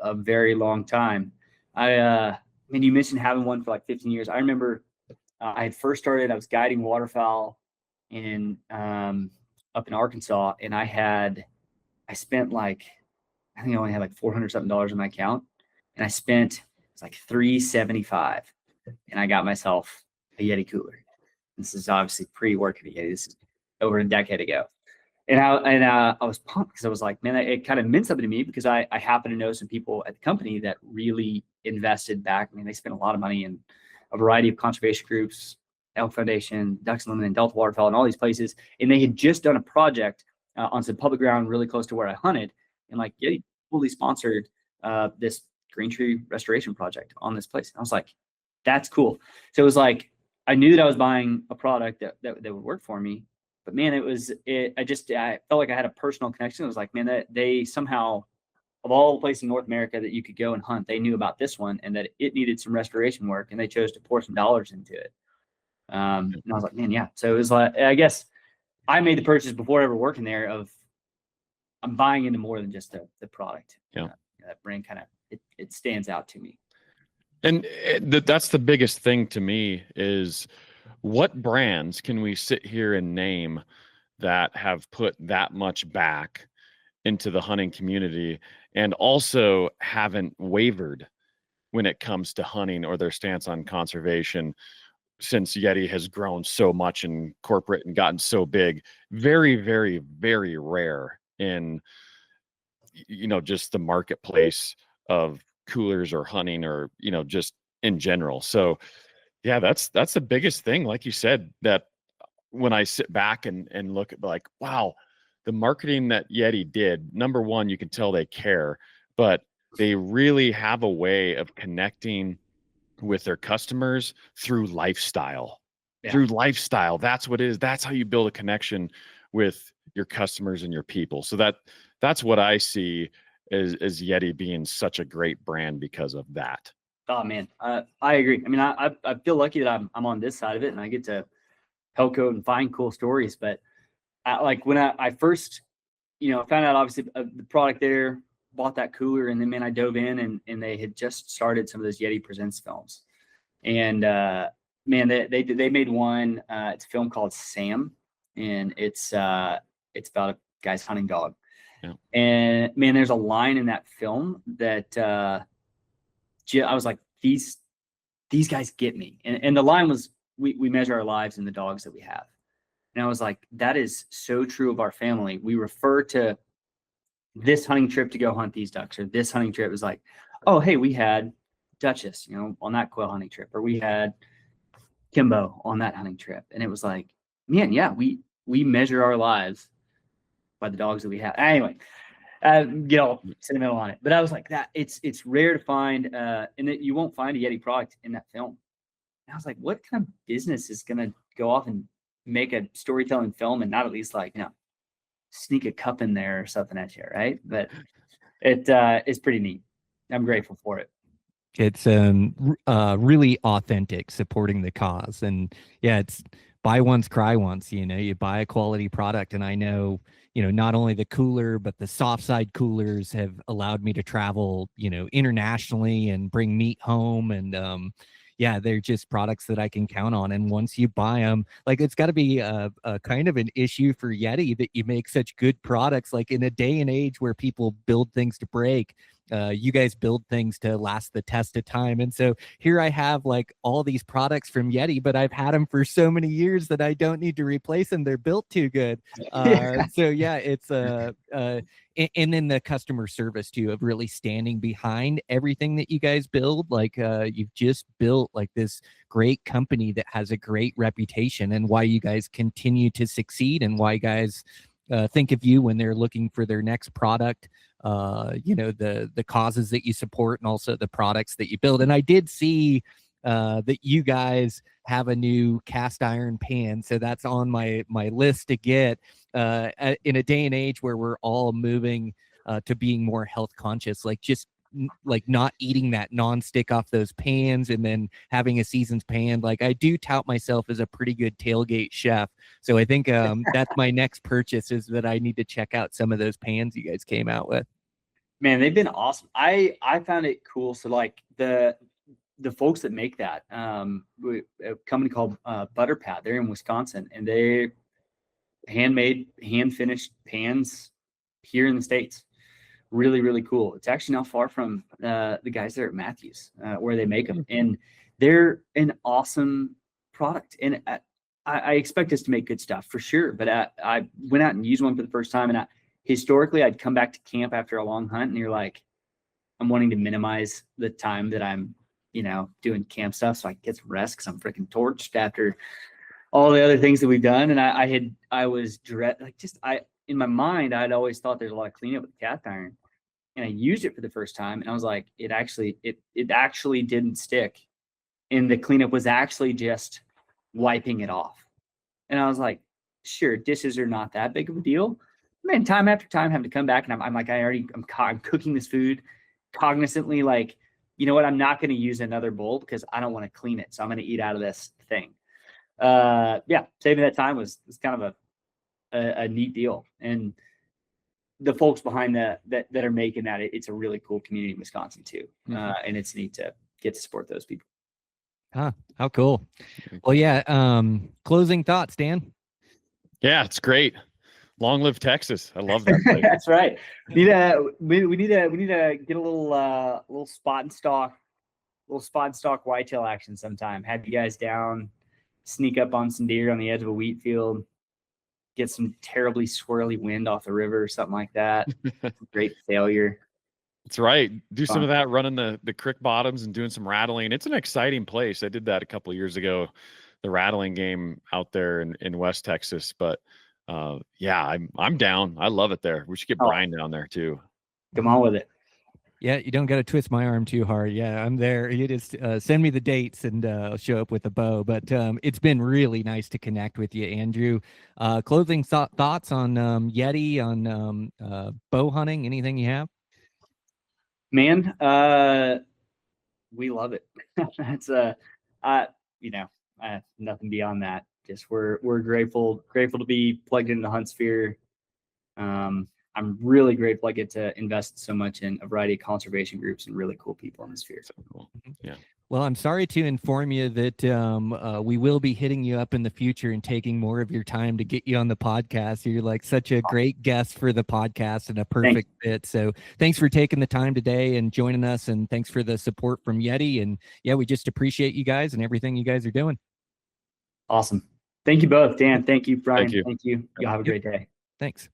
a very long time. I mean, you mentioned having one for like 15 years. I remember I had first started, I was guiding waterfowl in up in Arkansas, and I spent like, I think I only had like $400 something in my account, and I spent, it's like $375, and I got myself a Yeti cooler. This is obviously pre-working at Yeti. This is over a decade ago. And I was pumped because I was like, man, it kind of meant something to me, because I happen to know some people at the company that really invested back. I mean, they spent a lot of money in a variety of conservation groups, Elk Foundation, Ducks Unlimited, Delta Waterfowl, and all these places. And they had just done a project on some public ground really close to where I hunted. And like, Yeti fully sponsored this green tree restoration project on this place. And I was like, that's cool. So it was like, I knew that I was buying a product that would work for me, but man, I felt like I had a personal connection. It was like, man, that they somehow, of all the places in North America that you could go and hunt, they knew about this one and that it needed some restoration work, and they chose to pour some dollars into it. And I was like, man, yeah. So it was like, I guess I made the purchase before ever working there of I'm buying into more than just the product. Yeah. That brand kind of, it stands out to me. And that's the biggest thing to me is what brands can we sit here and name that have put that much back into the hunting community and also haven't wavered when it comes to hunting or their stance on conservation since Yeti has grown so much in corporate and gotten so big. Very, very, very rare in, just the marketplace of coolers or hunting or, just in general. So yeah, that's the biggest thing. Like you said, that when I sit back and look at like, wow, the marketing that Yeti did, number one, you can tell they care, but they really have a way of connecting with their customers through lifestyle. Yeah. Through lifestyle. That's what it is. That's how you build a connection with your customers and your people. So that's what I see as Yeti being such a great brand because of that. Oh man, I agree. I mean, I feel lucky that I'm on this side of it and I get to help go and find cool stories. But like when I first, found out obviously the product there, bought that cooler, and then man, I dove in and they had just started some of those Yeti Presents films, and man, they made one. It's a film called Sam, and it's about a guy's hunting dog. Yeah. And man, there's a line in that film that I was like, these guys get me. And the line was, we measure our lives in the dogs that we have. And I was like, that is so true of our family. We refer to this hunting trip to go hunt these ducks, or this hunting trip is like, oh, hey, we had Duchess, on that quail hunting trip, or we had Kimbo on that hunting trip. And it was like, man, yeah, we measure our lives by the dogs that we have. Anyway, get all sentimental on it, but I was like, that it's rare to find, and that you won't find a Yeti product in that film. And I was like, what kind of business is going to go off and make a storytelling film and not at least like, sneak a cup in there or something at you, right? But it's pretty neat. I'm grateful for it. It's really authentic, supporting the cause. And yeah, it's buy once, cry once. You buy a quality product, and I know, not only the cooler, but the soft side coolers have allowed me to travel, internationally and bring meat home. And yeah, they're just products that I can count on. And once you buy them, like, it's got to be a kind of an issue for Yeti that you make such good products. Like, in a day and age where people build things to break, you guys build things to last the test of time. And so here I have like all these products from Yeti, but I've had them for so many years that I don't need to replace them. They're built too good. So yeah, it's and then the customer service too, of really standing behind everything that you guys build. Like, you've just built like this great company that has a great reputation, and why you guys continue to succeed, and why guys think of you when they're looking for their next product. The causes that you support, and also the products that you build. And I did see that you guys have a new cast iron pan, so that's on my list to get in a day and age where we're all moving to being more health conscious, like just like not eating that non-stick off those pans and then having a seasoned pan. Like, I do tout myself as a pretty good tailgate chef, so I think that's my next purchase, is that I need to check out some of those pans you guys came out with. Man, they've been awesome. I found it cool. So like the folks that make that, a company called Butter Pat, they're in Wisconsin, and they handmade, hand finished pans here in the States. Really, really cool. It's actually not far from the guys there at Matthews, where they make them, and they're an awesome product. And I expect us to make good stuff for sure. But I went out and used one for the first time, and historically, I'd come back to camp after a long hunt, and you're like, I'm wanting to minimize the time that I'm, doing camp stuff, so I can get some rest, because I'm freaking torched after all the other things that we've done. And I was in my mind, I'd always thought there's a lot of cleanup with cast iron. and I used it for the first time, and I was like, it actually didn't stick. And the cleanup was actually just wiping it off. And I was like, sure, dishes are not that big of a deal. Man, time after time, having to come back, and I'm like, I'm cooking this food cognizantly, like, you know what? I'm not going to use another bowl because I don't want to clean it. So I'm going to eat out of this thing. Yeah, saving that time was kind of a neat deal. And the folks behind that are making that, it's a really cool community in Wisconsin too. And it's neat to get to support those people. Huh, how cool. Well, yeah. Closing thoughts, Dan. Yeah, it's great. Long live Texas. I love that place. That's right. We need to get a little spot and stalk whitetail action sometime. Have you guys down, sneak up on some deer on the edge of a wheat field, get some terribly swirly wind off the river or something like that. Great failure. That's right. Do some of that, running the creek bottoms and doing some rattling. It's an exciting place. I did that a couple of years ago, the rattling game out there in West Texas. But yeah, I'm down. I love it there. We should get Brian down there too. Come on with it. Yeah, you don't got to twist my arm too hard. Yeah, I'm there. You just send me the dates and I'll show up with a bow. But it's been really nice to connect with you, Andrew. Closing thoughts on Yeti, on bow hunting? Anything you have? Man, we love it. That's nothing beyond that. Just we're grateful to be plugged into the hunt sphere. I'm really grateful I get to invest so much in a variety of conservation groups and really cool people in the sphere. So cool. Yeah. Well, I'm sorry to inform you that we will be hitting you up in the future and taking more of your time to get you on the podcast. You're like such a great guest for the podcast and a perfect fit. So thanks for taking the time today and joining us. And thanks for the support from Yeti. And yeah, we just appreciate you guys and everything you guys are doing. Awesome. Thank you both, Dan. Thank you, Brian. Thank you. Thank you. Y'all have a great day. Thanks.